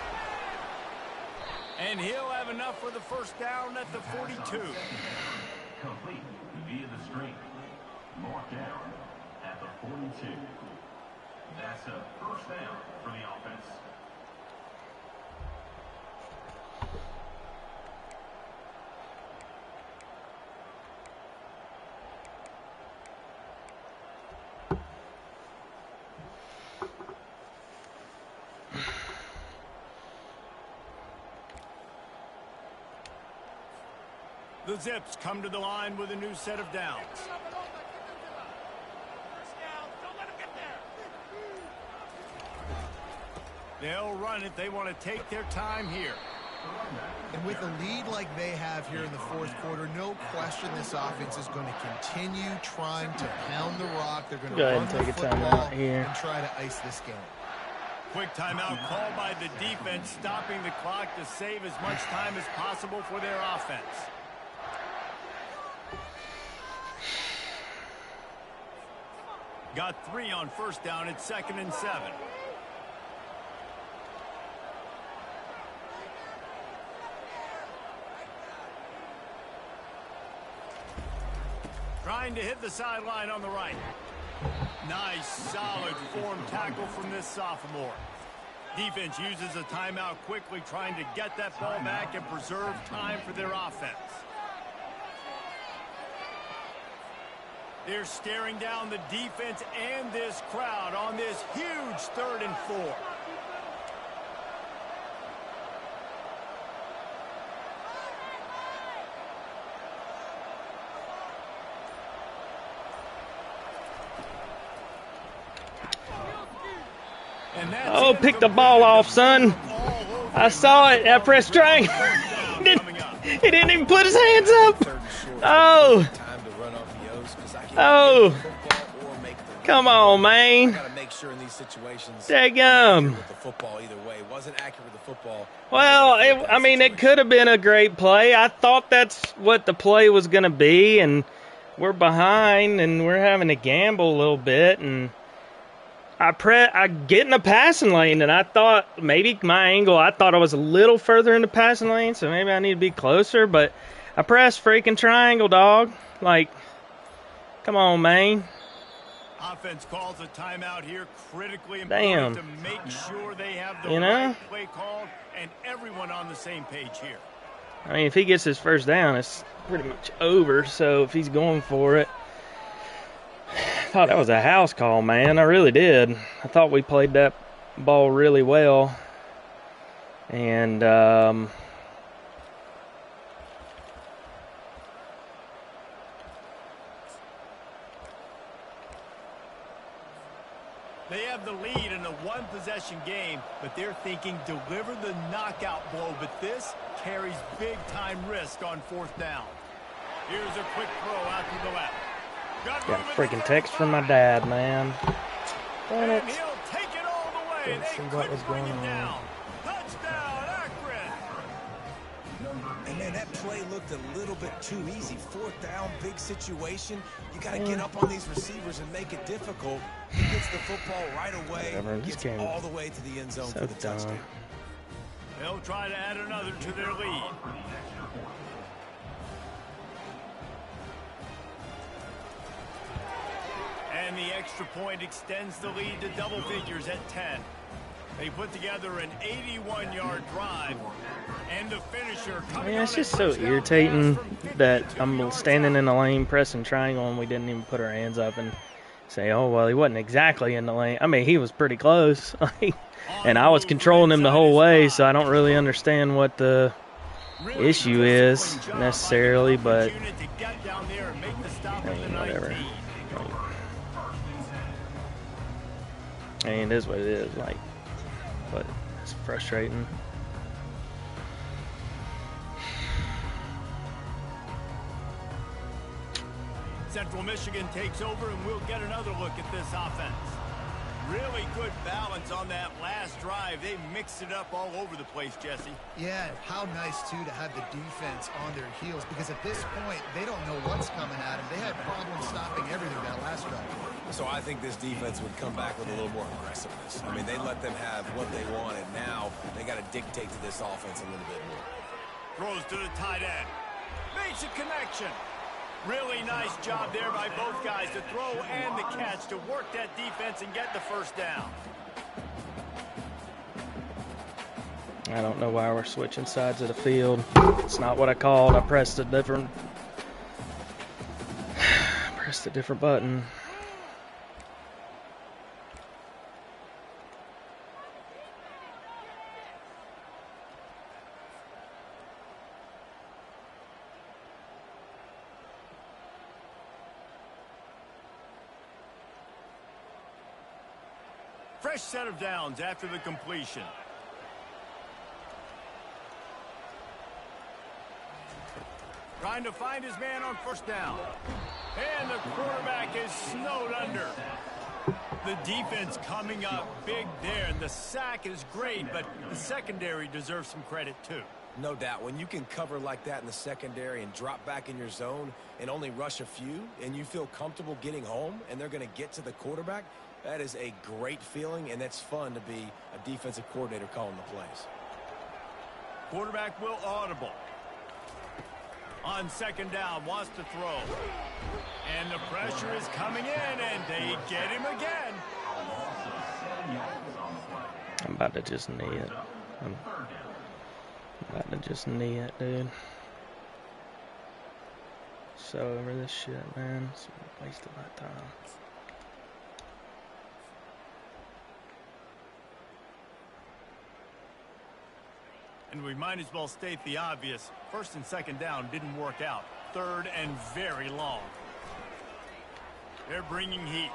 And he'll have enough for the first down at the 42. Complete via the screen. Mark down at the 42. That's a first down for the offense. The Zips come to the line with a new set of downs. They'll run it. They want to take their time here. And with a lead like they have here in the fourth quarter, no question this offense is going to continue trying to pound the rock. They're going to run the football and try to ice this game. Quick timeout called by the defense, stopping the clock to save as much time as possible for their offense. Got 3 on first down. It's 2nd and 7. Trying to hit the sideline on the right. Nice, solid form tackle from this sophomore. Defense uses a timeout quickly, trying to get that ball back and preserve time for their offense. They're staring down the defense and this crowd on this huge 3rd and 4. Oh, pick the ball off, son. I saw it. I pressed triangle. He didn't even put his hands up. Oh. Oh. Come on, man. Daggum. Well, I mean, it could have been a great play. I thought that's what the play was going to be, and we're behind, and we're having to gamble a little bit, and I get in the passing lane, and I thought maybe my angle, I thought I was a little further in the passing lane, so maybe I need to be closer, but I pressed freaking triangle, dog. Like, come on, man. Offense calls a timeout here, critically important to make sure they have the right play called and everyone on the same page here. I mean, if he gets his first down, it's pretty much over, so if he's going for it. I thought that was a house call, man. I really did. I thought we played that ball really well. And, they have the lead in a one-possession game, but they're thinking deliver the knockout blow, but this carries big-time risk on 4th down. Here's a quick throw out to the left. Got a freaking text from my dad, man. Damn it. And he'll take it all the way. Didn't see what was going on. Touchdown, Akron. And man, that play looked a little bit too easy. 4th down, big situation. You got to get up on these receivers and make it difficult. He gets the football right away. Gets all the way to the end zone for the touchdown. They'll try to add another to their lead. And the extra point extends the lead to double figures at 10. They put together an 81-yard drive. And the finisher coming it's just so irritating that I'm standing in the lane pressing triangle and we didn't even put our hands up and say, oh, well, he wasn't exactly in the lane. I mean, he was pretty close. And I was controlling him the whole way, so I don't really understand what the issue is necessarily, but I mean, whatever. I mean, it is what it is, like, but it's frustrating. Central Michigan takes over, and we'll get another look at this offense. Really good balance on that last drive. They mixed it up all over the place, Jesse. Yeah, how nice, too, to have the defense on their heels, because at this point, they don't know what's coming at them. They had problems stopping everything that last drive. So I think this defense would come back with a little more aggressiveness. I mean, they let them have what they want, and now they got to dictate to this offense a little bit more. Throws to the tight end. Makes a connection. Really nice job there by both guys to throw and the catch to work that defense and get the first down. I don't know why we're switching sides of the field. It's not what I called. I pressed a different button. Fresh set of downs after the completion. Trying to find his man on first down. And the quarterback is snowed under. The defense coming up big there, and the sack is great, but the secondary deserves some credit too. No doubt. When you can cover like that in the secondary and drop back in your zone and only rush a few, and you feel comfortable getting home, and they're going to get to the quarterback, that is a great feeling, and that's fun to be a defensive coordinator calling the plays. Quarterback will audible. On second down, wants to throw. And the pressure is coming in, and they get him again. I'm about to just knee it. I'm about to just knee it, dude. So over this shit, man. It's a waste of my time. And we might as well state the obvious. First and second down didn't work out. Third and very long. They're bringing heat.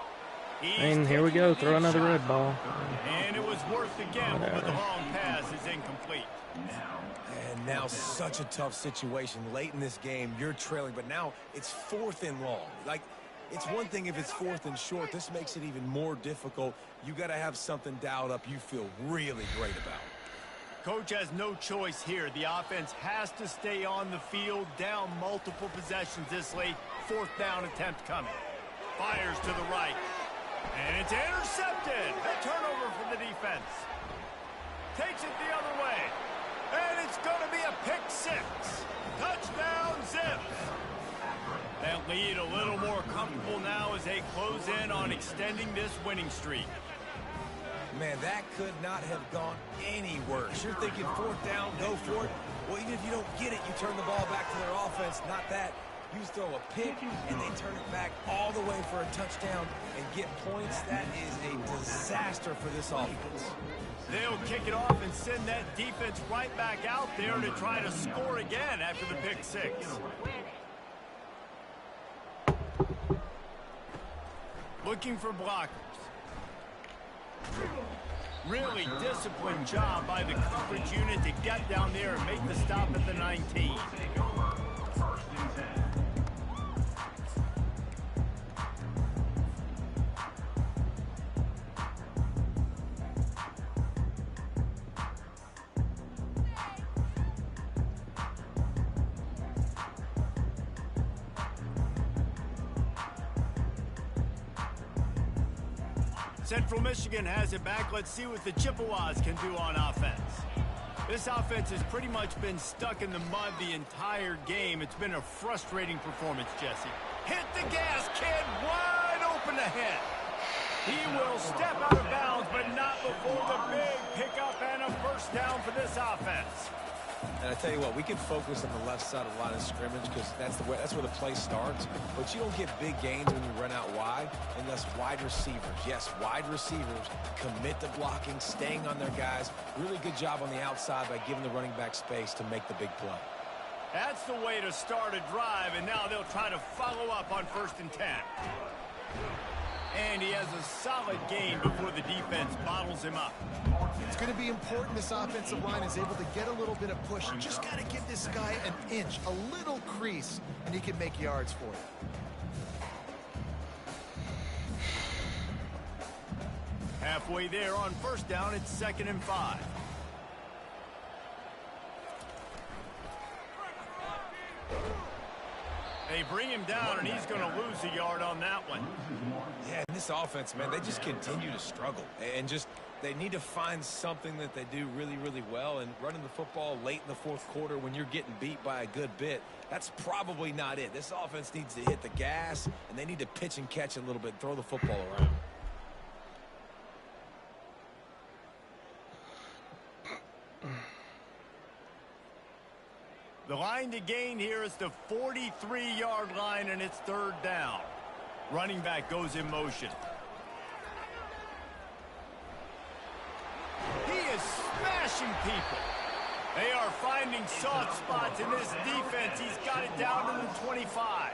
And here we go. Throw another red ball. And it was worth the gamble, but the long pass is incomplete. And now such a tough situation. Late in this game, you're trailing, but now it's 4th and long. Like, it's one thing if it's 4th and short. This makes it even more difficult. You got to have something dialed up you feel really great about. Coach has no choice here. The offense has to stay on the field, down multiple possessions this late. 4th down attempt coming. Fires to the right. And it's intercepted. A turnover for the defense. Takes it the other way. And it's going to be a pick 6. Touchdown, Zips. That lead a little more comfortable now as they close in on extending this winning streak. Man, that could not have gone any worse. You're thinking 4th down, go for it. Well, even if you don't get it, you turn the ball back to their offense. Not that. You throw a pick, and they turn it back all the way for a touchdown and get points. That is a disaster for this offense. They'll kick it off and send that defense right back out there to try to score again after the pick 6. Looking for blockers. Really disciplined job by the coverage unit to get down there and make the stop at the 19. Central Michigan has it back. Let's see what the Chippewas can do on offense. This offense has pretty much been stuck in the mud the entire game. It's been a frustrating performance, Jesse. Hit the gas, kid. Wide open ahead. He will step out of bounds, but not before the big pickup and a first down for this offense. And I tell you what, we can focus on the left side of the line of scrimmage because that's where the play starts. But you don't get big gains when you run out wide unless wide receivers, yes, wide receivers commit to blocking, staying on their guys. Really good job on the outside by giving the running back space to make the big play. That's the way to start a drive, and now they'll try to follow up on 1st and 10. And he has a solid gain before the defense bottles him up. It's going to be important this offensive line is able to get a little bit of push. You just got to give this guy an inch, a little crease, and he can make yards for you. Halfway there on first down, it's 2nd and 5. They bring him down, and he's going to lose a yard on that one. Yeah, this offense, man, they just continue to struggle. And just, they need to find something that they do really, really well. And running the football late in the fourth quarter when you're getting beat by a good bit, that's probably not it. This offense needs to hit the gas, and they need to pitch and catch a little bit, throw the football around. The line to gain here is the 43-yard line, and it's 3rd down. Running back goes in motion. He is smashing people. They are finding soft spots in this defense. He's got it down to the 25.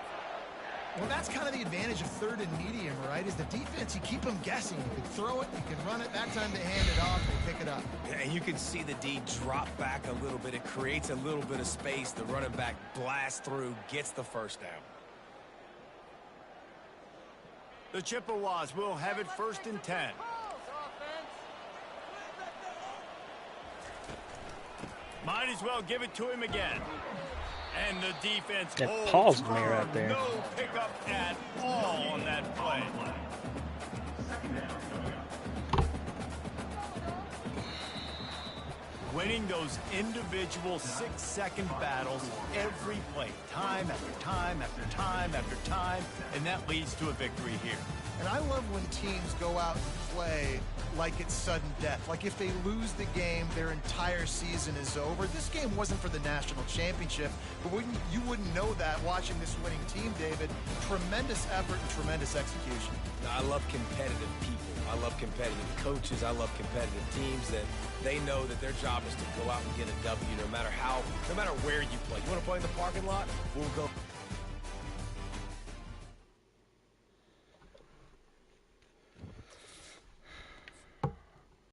Well, that's kind of the advantage of 3rd and medium, right? Is the defense, you keep them guessing. You can throw it, you can run it. That time they hand it off, they pick it up. Yeah, and you can see the D drop back a little bit. It creates a little bit of space. The running back blasts through, gets the 1st down. The Chippewas will have it 1st and 10. Might as well give it to him again. And the defense It paused me right there. No pickup at all on that play. Winning those individual 6-second battles every play, time after time after time after time, and that leads to a victory here. And I love when teams go out and play like it's sudden death. Like if they lose the game, their entire season is over. This game wasn't for the national championship, but you wouldn't know that watching this winning team, David. Tremendous effort and tremendous execution. I love competitive people. I love competitive coaches. I love competitive teams that they know that their job is to go out and get a W no matter where you play. You want to play in the parking lot? We'll go.